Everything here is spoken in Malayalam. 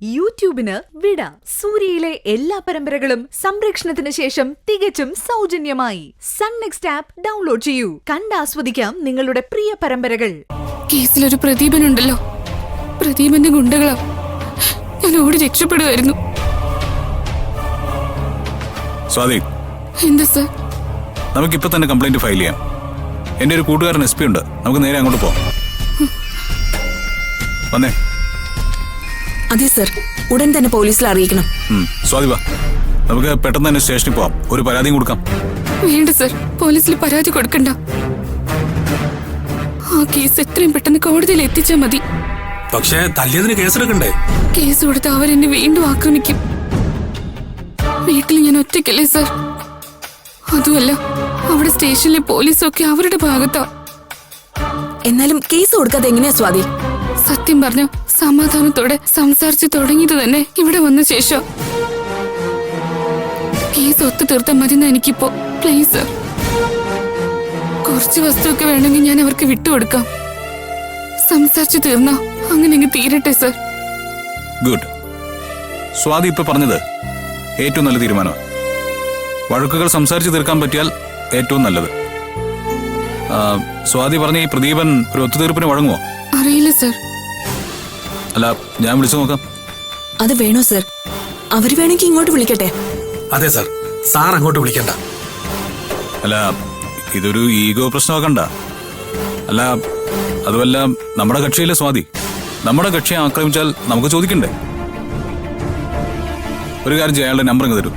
യൂട്യൂബിന് വിട. സൂര്യയിലെ എല്ലാ പരമ്പരകളും സംരക്ഷണത്തിന് ശേഷം തികച്ചും സൗജന്യമായി സൺ നെക്സ്റ്റ് ആപ്പ് ഡൗൺലോഡ് ചെയ്യൂ. കണ്ടാസ്വദിക്കാം നിങ്ങളുടെ പ്രിയ പരമ്പരകൾ. കേസിലൊരു പ്രദീപനുണ്ടല്ലോ, പ്രദീപന്റെ ഗുണ്ടകളാ. ഞാൻ ഓടി രക്ഷപ്പെടുമായിരുന്നു. സ്വാതി, എന്താ സർ? നമുക്കിപ്പോ തന്നെ കംപ്ലൈന്റ് ഫയൽ ചെയ്യാം. എന്റെ ഒരു കൂട്ടുകാരൻ SP ഉണ്ട്, നമുക്ക് നേരെ അങ്ങോട്ട് പോവാം. വന്നേ. അതെ സർ, ഉടൻ തന്നെ പോലീസിൽ അറിയിക്കണം. സ്വാതി വാ, നമുക്ക് പെട്ടെന്ന് തന്നെ സ്റ്റേഷനിൽ പോവാം. ഒരു പരാതിയും കൊടുക്കാം. വേണ്ട സർ, പോലീസിൽ പരാതി കൊടുക്കണ്ട. ആ കേസ് എത്രയും പെട്ടെന്ന് കോടതിയിൽ എത്തിച്ചാൽ മതി. പക്ഷേ തല്ലിയതിന് കേസെടുക്കണ്ടേ? കേസ് കൊടുത്ത് അവരെന്നെ വീണ്ടും ആക്രമിക്കും. വീട്ടിൽ ഞാൻ ഒറ്റയ്ക്കല്ലേ സർ? അതുമല്ല, അവിടെ സ്റ്റേഷനിലെ പോലീസൊക്കെ അവരുടെ ഭാഗത്താ. എന്നാലും കേസ് കൊടുക്കാതെ എങ്ങനെയാ സ്വാതി? സത്യം പറഞ്ഞ സമാധാനത്തോടെ സംസാരിച്ചു തുടങ്ങിയത് തന്നെ ഇവിടെ വന്ന ശേഷം. കേസ് ഒത്തു തീർത്താൽ മതിയെന്ന് എനിക്കിപ്പോ. പ്ലീസ് സർ, കുറച്ച് വസ്തുവൊക്കെ വേണമെങ്കിൽ ഞാൻ അവർക്ക് വിട്ടുകൊടുക്കാം. സംസാരിച്ചു തീർന്നോ അങ്ങനെ തീരട്ടെ സർ. ഗുഡ്. സ്വാതി ഇപ്പൊ പറഞ്ഞത് ഏറ്റവും നല്ല തീരുമാനമാണ്. വഴക്കുകൾ സംസാരിച്ചു തീർക്കാൻ പറ്റിയാൽ ഏറ്റവും നല്ലത്. സ്വാതി പറഞ്ഞ ഈ പ്രദീപൻ ഒരു ഒത്തുതീർപ്പിന് വഴങ്ങുമോ? അറിയില്ല സർ. അല്ല, ഞാൻ വിളിച്ചു നോക്കാം. അത് വേണോ സർ? അവര് വേണമെങ്കിൽ ഇങ്ങോട്ട് വിളിക്കട്ടെ. അതെ സർ, സാർ അങ്ങോട്ട് വിളിക്കണ്ട. അല്ല, ഇതൊരു ഈഗോ പ്രശ്നമാക്കണ്ട. അല്ല, അതുമല്ല, നമ്മുടെ കക്ഷിയിലെ സ്വാതി നമ്മുടെ കക്ഷിയെ ആക്രമിച്ചാൽ നമുക്ക് ചോദിക്കണ്ടേ? ഒരു കാര്യം ചെയ്യാം, അയാളുടെ നമ്പർ ഇങ്ങ് തരൂ.